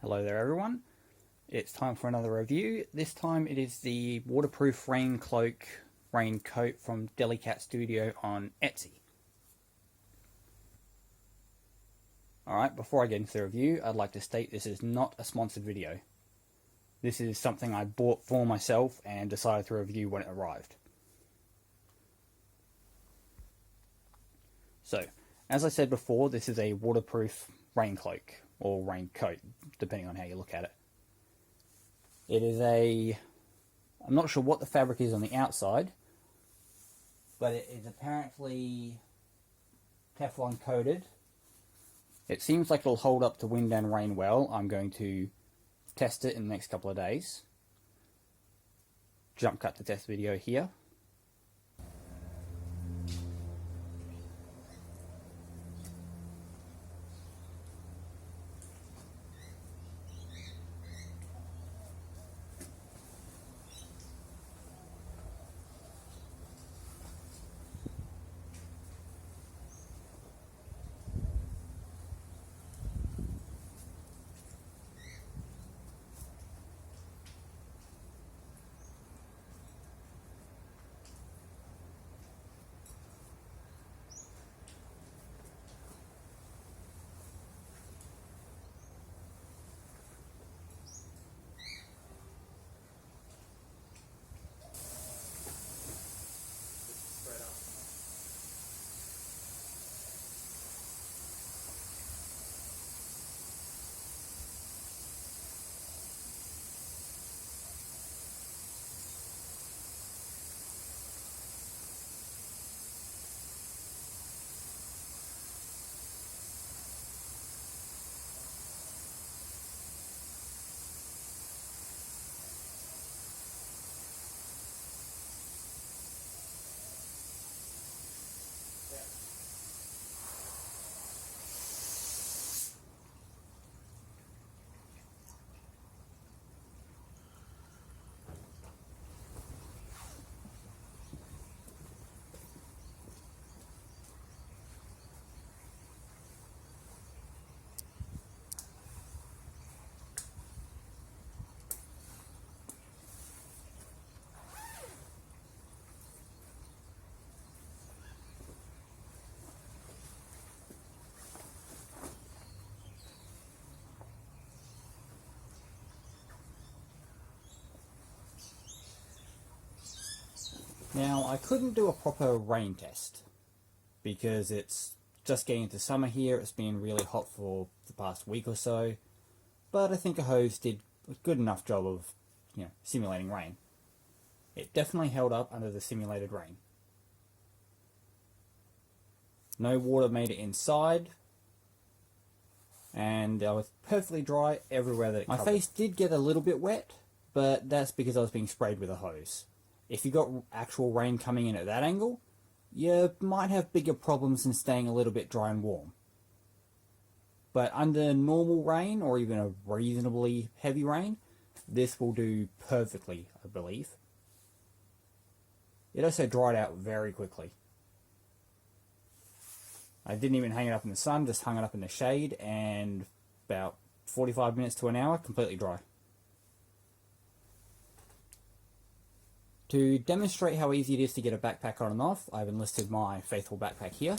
Hello there everyone, it's time for another review. This time it is the waterproof rain cloak raincoat from DeliCatStudio on Etsy. Alright, before I get into the review, I'd like to state this is not a sponsored video. This is something I bought for myself and decided to review when it arrived. So, as I said before, this is a waterproof rain cloak, or raincoat, depending on how you look at it. It is I'm not sure what the fabric is on the outside, but it is apparently Teflon coated. It seems like it'll hold up to wind and rain well. I'm going to test it in the next couple of days. Jump cut to test video here. Now, I couldn't do a proper rain test because it's just getting into summer here. It's been really hot for the past week or so, but I think a hose did a good enough job of, simulating rain. It definitely held up under the simulated rain. No water made it inside, and I was perfectly dry everywhere that it covered. My face did get a little bit wet, but that's because I was being sprayed with a hose. If you got actual rain coming in at that angle, you might have bigger problems than staying a little bit dry and warm. But under normal rain, or even a reasonably heavy rain, this will do perfectly, I believe. It also dried out very quickly. I didn't even hang it up in the sun, just hung it up in the shade, and about 45 minutes to an hour, completely dry. To demonstrate how easy it is to get a backpack on and off, I've enlisted my faithful backpack here.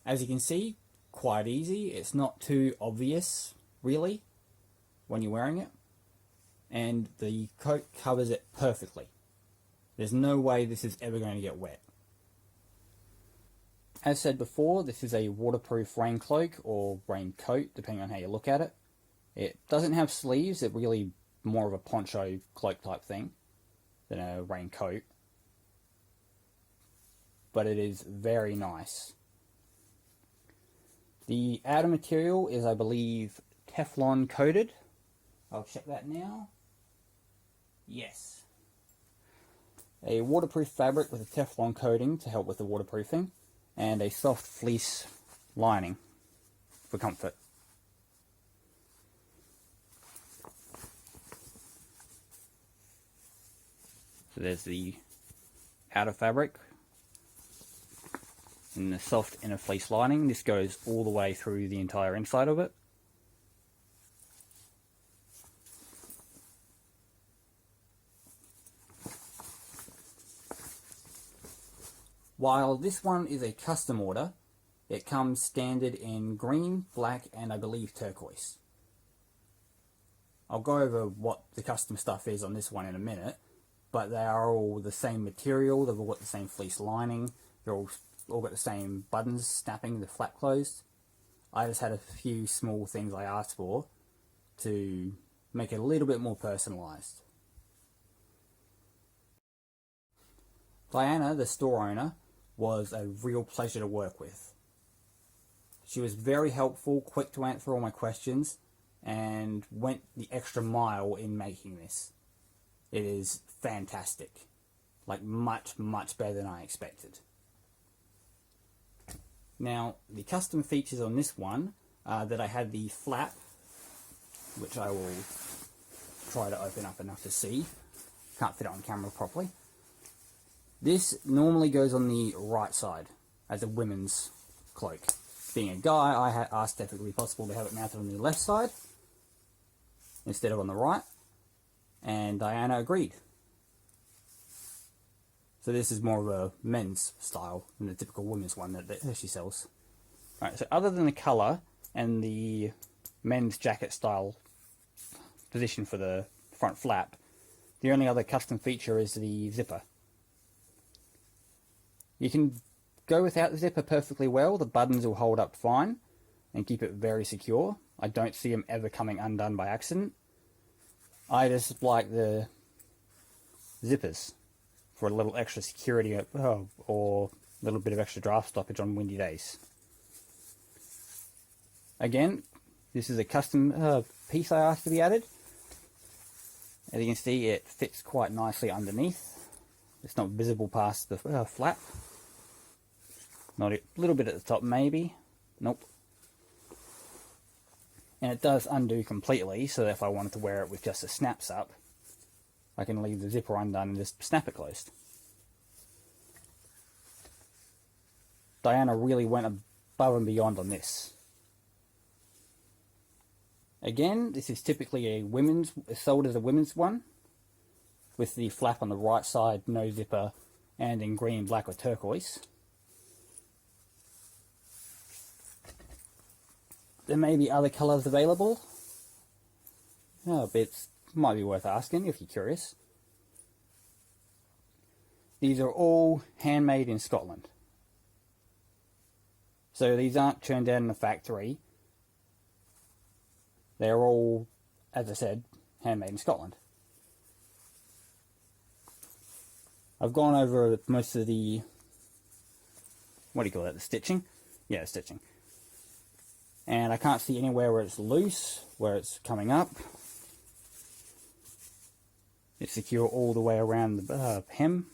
As you can see, quite easy. It's not too obvious, really, when you're wearing it. And the coat covers it perfectly. There's no way this is ever going to get wet. As said before, this is a waterproof rain cloak, or raincoat, depending on how you look at it. It doesn't have sleeves, it's really more of a poncho cloak type thing than a raincoat. But it is very nice. The outer material is, I believe, Teflon coated. I'll check that now. Yes. A waterproof fabric with a Teflon coating to help with the waterproofing, and a soft fleece lining for comfort. So there's the outer fabric and the soft inner fleece lining. This goes all the way through the entire inside of it. While this one is a custom order, it comes standard in green, black, and I believe turquoise. I'll go over what the custom stuff is on this one in a minute, but they are all the same material, they've all got the same fleece lining, they're all got the same buttons snapping, the flap closed. I just had a few small things I asked for to make it a little bit more personalised. Diana, the store owner, was a real pleasure to work with. She was very helpful, quick to answer all my questions, and went the extra mile in making this. It is fantastic. Like much, much better than I expected. Now, the custom features on this one are that I had the flap, which I will try to open up enough to see. Can't fit it on camera properly. This normally goes on the right side as a women's cloak. Being a guy, I had asked if it would be possible to have it mounted on the left side instead of on the right, and Diana agreed. So this is more of a men's style than the typical women's one that she sells. Alright, so other than the colour and the men's jacket style position for the front flap, the only other custom feature is the zipper. You can go without the zipper perfectly well. The buttons will hold up fine and keep it very secure. I don't see them ever coming undone by accident. I just like the zippers for a little extra security or a little bit of extra draft stoppage on windy days. Again, this is a custom piece I asked to be added. As you can see, it fits quite nicely underneath. It's not visible past the flap. Not a little bit at the top maybe. Nope. And it does undo completely, so that if I wanted to wear it with just the snaps up, I can leave the zipper undone and just snap it closed. Diana really went above and beyond on this. Again, this is typically a women's, sold as a women's one, with the flap on the right side, no zipper, and in green, black or turquoise. There may be other colours available. It might be worth asking if you're curious. These are all handmade in Scotland. So these aren't churned out in a factory. They're all, as I said, handmade in Scotland. I've gone over most of the, what do you call that, the stitching? Yeah, stitching. And I can't see anywhere where it's loose, where it's coming up. It's secure all the way around the hem.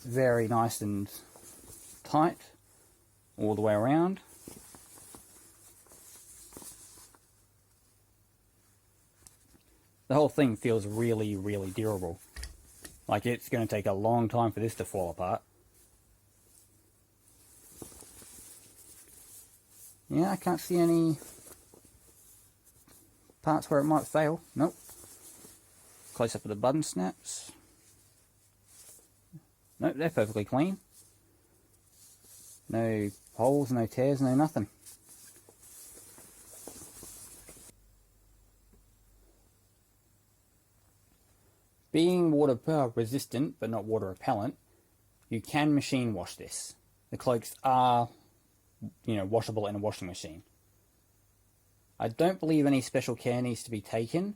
Very nice and tight all the way around. The whole thing feels really, really durable. Like it's going to take a long time for this to fall apart. Yeah, I can't see any parts where it might fail. Nope. Close up of the button snaps. Nope, they're perfectly clean. No holes, no tears, no nothing. Being water resistant but not water repellent, you can machine wash this. The cloaks are, washable in a washing machine. I don't believe any special care needs to be taken.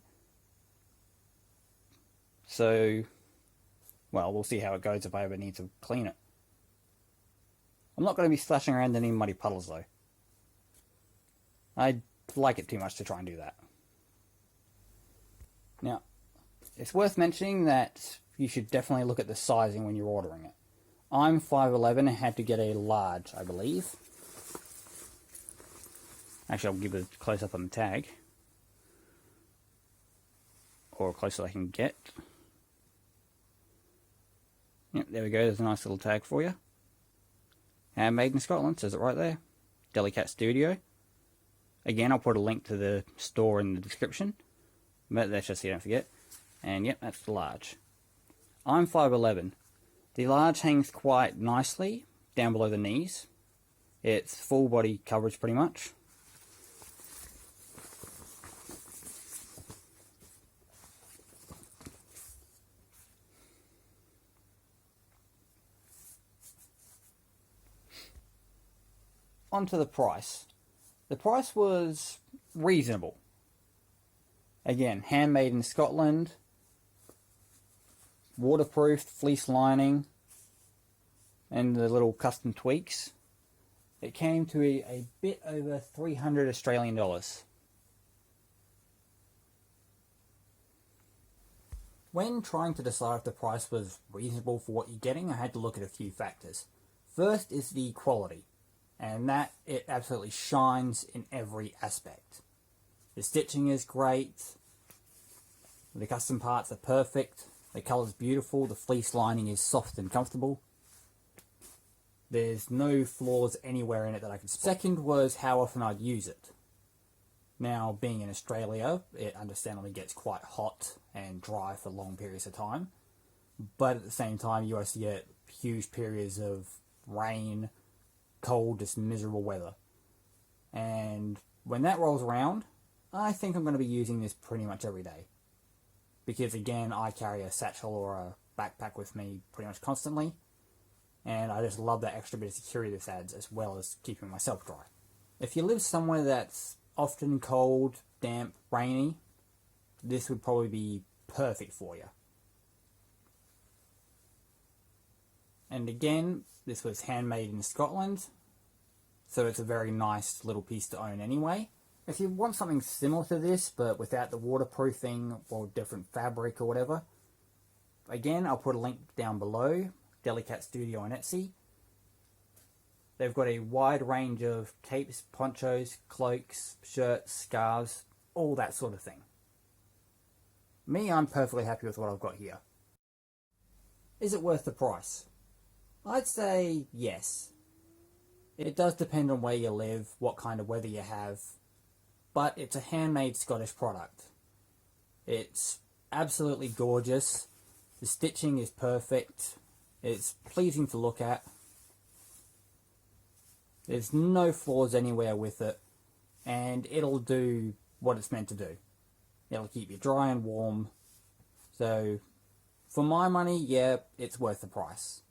So, well, we'll see how it goes if I ever need to clean it. I'm not going to be splashing around in any muddy puddles though. I like it too much to try and do that. Now, it's worth mentioning that you should definitely look at the sizing when you're ordering it. I'm 5'11" and had to get a large, I believe. Actually, I'll give it a close-up on the tag. Or close as I can get. Yep, there we go, there's a nice little tag for you. Handmade in Scotland, says it right there. DeliCatStudio. Again, I'll put a link to the store in the description. But that's just so you don't forget. And yep, that's the large. I'm 5'11". The large hangs quite nicely down below the knees. It's full body coverage pretty much. Onto the price. The price was reasonable. Again, handmade in Scotland, waterproof, fleece lining, and the little custom tweaks. It came to a bit over 300 Australian dollars. When trying to decide if the price was reasonable for what you're getting, I had to look at a few factors. First is the quality, and that it absolutely shines in every aspect. The stitching is great, the custom parts are perfect, the colour's beautiful, the fleece lining is soft and comfortable. There's no flaws anywhere in it that I can spot. Second was how often I'd use it. Now, being in Australia, it understandably gets quite hot and dry for long periods of time. But at the same time, you also get huge periods of rain, cold, just miserable weather. And when that rolls around, I think I'm going to be using this pretty much every day. Because again, I carry a satchel or a backpack with me pretty much constantly. And I just love that extra bit of security this adds, as well as keeping myself dry. If you live somewhere that's often cold, damp, rainy, this would probably be perfect for you. And again, this was handmade in Scotland, so it's a very nice little piece to own anyway. If you want something similar to this, but without the waterproofing or different fabric or whatever, again, I'll put a link down below, DeliCatStudio on Etsy. They've got a wide range of capes, ponchos, cloaks, shirts, scarves, all that sort of thing. Me, I'm perfectly happy with what I've got here. Is it worth the price? I'd say yes. It does depend on where you live, what kind of weather you have, but it's a handmade Scottish product. It's absolutely gorgeous. The stitching is perfect. It's pleasing to look at. There's no flaws anywhere with it, and it'll do what it's meant to do. It'll keep you dry and warm. So, for my money, yeah, it's worth the price.